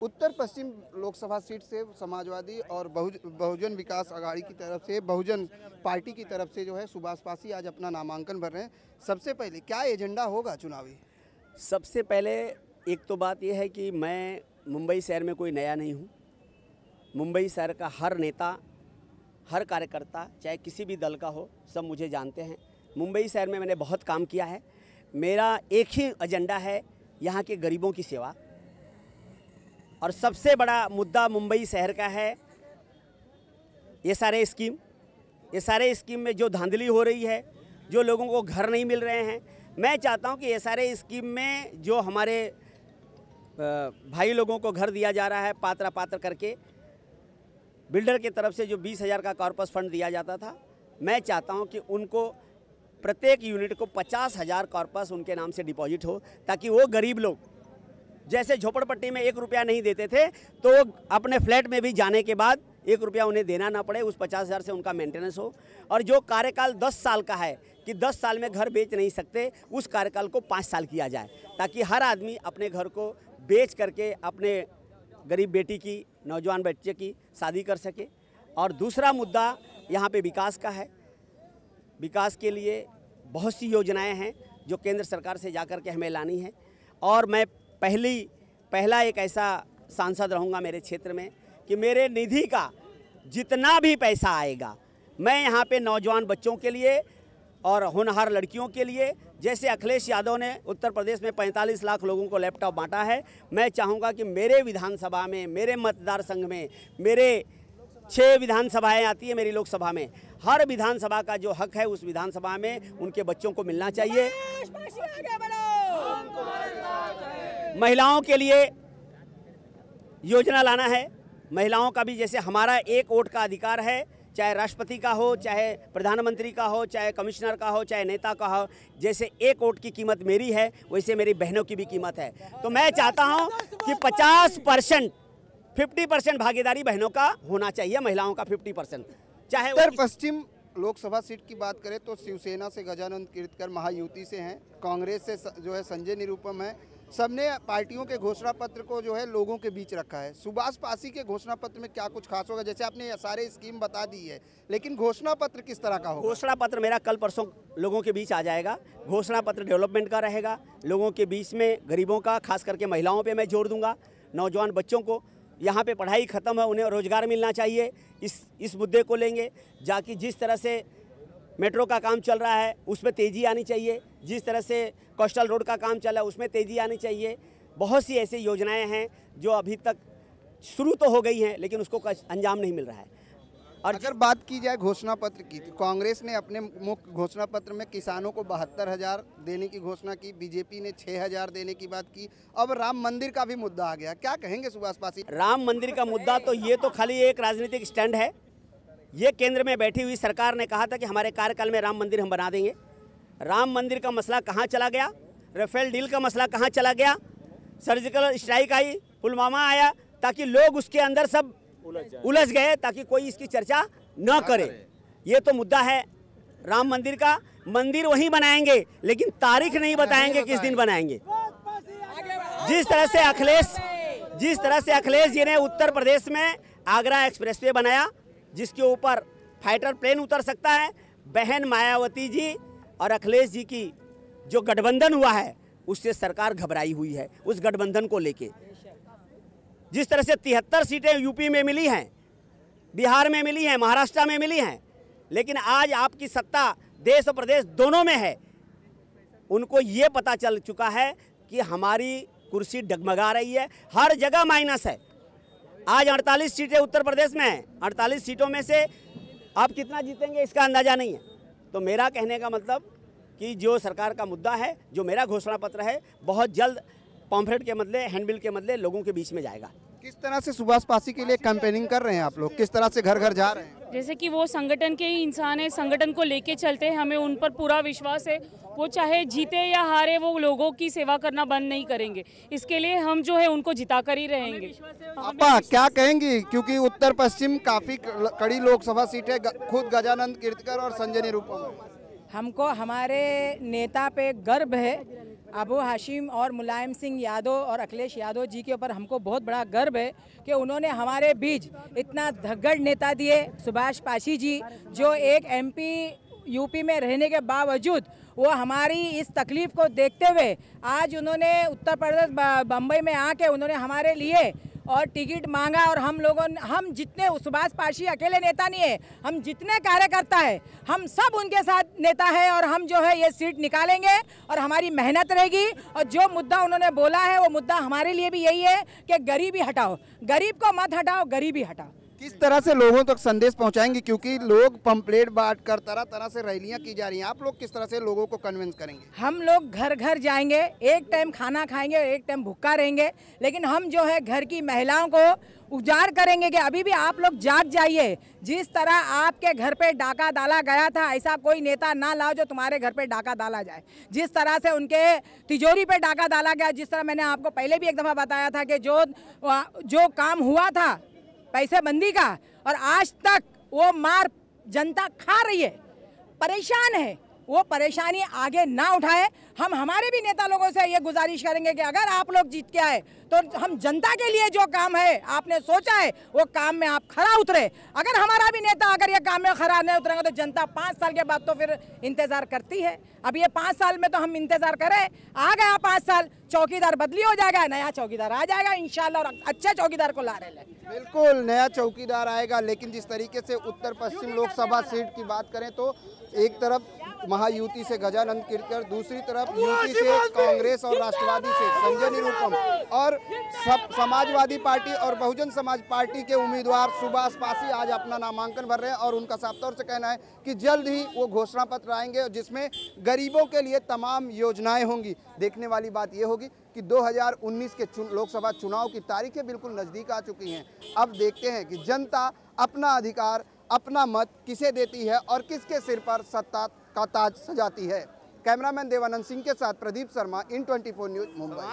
उत्तर पश्चिम Lok Sabha seat से समाजवादी और बहुजन विकास आघाड़ी की तरफ से बहुजन पार्टी की तरफ से जो है सुभाष पासी आज अपना नामांकन भर रहे हैं। सबसे पहले क्या एजेंडा होगा चुनावी? सबसे पहले एक तो बात यह है कि मैं मुंबई शहर में कोई नया नहीं हूँ। मुंबई शहर का हर नेता, हर कार्यकर्ता, चाहे किसी भी दल का हो, सब मुझे जानते हैं। मुंबई शहर में मैंने बहुत काम किया है। मेरा एक ही एजेंडा है, यहाँ के गरीबों की सेवा। और सबसे बड़ा मुद्दा मुंबई शहर का है SRA स्कीम। SRA स्कीम में जो धांधली हो रही है, जो लोगों को घर नहीं मिल रहे हैं, मैं चाहता हूं कि SRA स्कीम में जो हमारे भाई लोगों को घर दिया जा रहा है पात्र करके, बिल्डर की तरफ से जो 20,000 का कॉर्पस फंड दिया जाता था, मैं चाहता हूं कि उनको प्रत्येक यूनिट को 50,000 कॉर्पस उनके नाम से डिपॉजिट हो, ताकि वो गरीब लोग जैसे झोपड़पट्टी में 1 रुपया नहीं देते थे, तो वो अपने फ्लैट में भी जाने के बाद 1 रुपया उन्हें देना ना पड़े। उस 50,000 से उनका मेंटेनेंस हो। और जो कार्यकाल 10 साल का है कि 10 साल में घर बेच नहीं सकते, उस कार्यकाल को 5 साल किया जाए, ताकि हर आदमी अपने घर को बेच करके अपने गरीब बेटी की, नौजवान बच्चे की शादी कर सके। और दूसरा मुद्दा यहाँ पे विकास का है। विकास के लिए बहुत सी योजनाएं हैं जो केंद्र सरकार से जाकर के हमें लानी है। और मैं पहला एक ऐसा सांसद रहूँगा मेरे क्षेत्र में कि मेरे निधि का जितना भी पैसा आएगा, मैं यहाँ पे नौजवान बच्चों के लिए और होनहार लड़कियों के लिए, जैसे अखिलेश यादव ने उत्तर प्रदेश में 45 लाख लोगों को लैपटॉप बांटा है, मैं चाहूँगा कि मेरे विधानसभा में, मेरे मतदार संघ में, मेरे 6 विधानसभाएं आती है मेरी लोकसभा में, हर विधानसभा का जो हक है उस विधानसभा में उनके बच्चों को मिलना चाहिए। महिलाओं के लिए योजना लाना है। महिलाओं का भी, जैसे हमारा एक वोट का अधिकार है, चाहे राष्ट्रपति का हो, चाहे प्रधानमंत्री का हो, चाहे कमिश्नर का हो, चाहे नेता का हो, जैसे एक वोट की कीमत मेरी है, वैसे मेरी बहनों की भी कीमत है। तो मैं चाहता हूं कि 50%, 50% भागीदारी बहनों का होना चाहिए, महिलाओं का 50%। चाहे उत्तर पश्चिम लोकसभा सीट की बात करें तो शिवसेना से गजानंद कीर्तिकर महायुति से हैं, कांग्रेस से जो है संजय निरुपम है। सबने पार्टियों के घोषणा पत्र को जो है लोगों के बीच रखा है। सुभाष पासी के घोषणा पत्र में क्या कुछ खास होगा? जैसे आपने SRA स्कीम बता दी है, लेकिन घोषणा पत्र किस तरह का होगा? घोषणा पत्र मेरा कल परसों लोगों के बीच आ जाएगा। घोषणा पत्र डेवलपमेंट का रहेगा, लोगों के बीच में गरीबों का, खास करके महिलाओं पे मैं जोर दूंगा। नौजवान बच्चों को, यहाँ पे पढ़ाई ख़त्म है, उन्हें रोज़गार मिलना चाहिए, इस मुद्दे को लेंगे। जाकि जिस तरह से मेट्रो का काम चल रहा है उसमें तेज़ी आनी चाहिए, जिस तरह से कोस्टल रोड का काम चला है उसमें तेज़ी आनी चाहिए। बहुत सी ऐसी योजनाएं हैं जो अभी तक शुरू तो हो गई हैं, लेकिन उसको अंजाम नहीं मिल रहा है। और अगर बात की जाए घोषणा पत्र की, तो कांग्रेस ने अपने मुख्य घोषणा पत्र में किसानों को 72,000 देने की घोषणा की, बीजेपी ने 6,000 देने की बात की। अब राम मंदिर का भी मुद्दा आ गया, क्या कहेंगे सुभाष पासी? राम मंदिर का मुद्दा तो ये तो खाली एक राजनीतिक स्टैंड है। ये केंद्र में बैठी हुई सरकार ने कहा था कि हमारे कार्यकाल में राम मंदिर हम बना देंगे। राम मंदिर का मसला कहाँ चला गया? राफेल डील का मसला कहाँ चला गया? सर्जिकल स्ट्राइक आई, पुलवामा आया, ताकि लोग उसके अंदर सब उलझ गए, ताकि कोई इसकी चर्चा न करे। ये तो मुद्दा है राम मंदिर का। मंदिर वहीं बनाएंगे, लेकिन तारीख नहीं बताएंगे किस दिन बनाएंगे। जिस तरह से अखिलेश जी ने उत्तर प्रदेश में आगरा एक्सप्रेसवे बनाया, जिसके ऊपर फाइटर प्लेन उतर सकता है, बहन मायावती जी और अखिलेश जी की जो गठबंधन हुआ है उससे सरकार घबराई हुई है। उस गठबंधन को लेके जिस तरह से 73 सीटें यूपी में मिली हैं, बिहार में मिली हैं, महाराष्ट्र में मिली हैं, लेकिन आज आपकी सत्ता देश और प्रदेश दोनों में है। उनको ये पता चल चुका है कि हमारी कुर्सी डगमगा रही है, हर जगह माइनस है। आज 48 सीटें उत्तर प्रदेश में हैं, 48 सीटों में से आप कितना जीतेंगे इसका अंदाजा नहीं है। तो मेरा कहने का मतलब कि जो सरकार का मुद्दा है, जो मेरा घोषणा पत्र है, बहुत जल्द पॉम्फलेट के बदले, हैंडबिल के बदले लोगों के बीच में जाएगा। किस तरह से सुभाष पासी के लिए कैंपेनिंग कर रहे हैं आप लोग? किस तरह से घर घर जा रहे हैं? जैसे कि वो संगठन के ही इंसान है, संगठन को लेके चलते हैं, हमें उन पर पूरा विश्वास है। वो चाहे जीते या हारे, वो लोगों की सेवा करना बंद नहीं करेंगे। इसके लिए हम जो है उनको जिताकर ही रहेंगे। आपा क्या कहेंगी? क्योंकि उत्तर पश्चिम काफी कड़ी लोकसभा सीट है, खुद गजानंद कीर्तिकर और संजय निरुपम। हमको हमारे नेता पे गर्व है। अबू हाशिम और मुलायम सिंह यादव और अखिलेश यादव जी के ऊपर हमको बहुत बड़ा गर्व है कि उन्होंने हमारे बीच इतना धगड़ नेता दिए। सुभाष पाशी जी जो एक MP यूपी में रहने के बावजूद वो हमारी इस तकलीफ़ को देखते हुए आज उन्होंने उत्तर प्रदेश बम्बई में आके उन्होंने हमारे लिए और टिकट मांगा। और हम जितने सुभाष पाशी अकेले नेता नहीं है, हम जितने कार्यकर्ता है हम सब उनके साथ नेता है और हम जो है ये सीट निकालेंगे और हमारी मेहनत रहेगी। और जो मुद्दा उन्होंने बोला है वो मुद्दा हमारे लिए भी यही है कि गरीबी हटाओ, गरीब को मत हटाओ, गरीबी हटाओ। किस तरह से लोगों तक संदेश पहुंचाएंगे, क्योंकि लोग पंपलेट बांट कर तरह तरह से रैलियां की जा रही हैं, आप लोग किस तरह से लोगों को कन्विंस करेंगे? हम लोग घर घर जाएंगे, एक टाइम खाना खाएंगे, एक टाइम भूखा रहेंगे, लेकिन हम जो है घर की महिलाओं को उजागर करेंगे कि अभी भी आप लोग जाग जाइए। जिस तरह आपके घर पे डाका डाला गया था ऐसा कोई नेता ना लाओ जो तुम्हारे घर पे डाका डाला जाए। जिस तरह से उनके तिजोरी पे डाका डाला गया, जिस तरह मैंने आपको पहले भी एक दफ़ा बताया था कि जो काम हुआ था पैसे बंदी का और आज तक वो मार जनता खा रही है, परेशान है, वो परेशानी आगे ना उठाए। हम हमारे भी नेता लोगों से ये गुजारिश करेंगे कि अगर आप लोग जीत के आए तो हम जनता के लिए जो काम है आपने सोचा है वो काम में आप खरा उतरे। अगर हमारा भी नेता अगर ये काम में खरा नहीं उतरेगा तो जनता 5 साल के बाद तो फिर इंतज़ार करती है। अब ये 5 साल में तो हम इंतज़ार करें, आ गया 5 साल, चौकीदार बदली हो जाएगा, नया चौकीदार आ जाएगा इंशाल्लाह और अच्छे चौकीदार को ला रहे हैं। बिल्कुल नया चौकीदार आएगा, लेकिन जिस तरीके से उत्तर पश्चिम लोकसभा सीट की बात करें तो एक तरफ महायुति से गजानंद कीर्तिकर, दूसरी तरफ यूपी से कांग्रेस और राष्ट्रवादी से संजय निरुपम और समाजवादी पार्टी और बहुजन समाज पार्टी के उम्मीदवार सुभाष पाशी आज अपना नामांकन भर रहे हैं। और उनका साफ तौर से कहना है कि जल्द ही वो घोषणा पत्र आएंगे जिसमें गरीबों के लिए तमाम योजनाएं होंगी। देखने वाली बात ये होगी कि 2019 के लोकसभा चुनाव की तारीखें बिल्कुल नज़दीक आ चुकी हैं। अब देखते हैं कि जनता अपना अधिकार, अपना मत किसे देती है और किसके सिर पर सत्ता का ताज सजाती है। कैमरामैन देवानंद सिंह के साथ प्रदीप शर्मा, IN24 न्यूज़, मुंबई।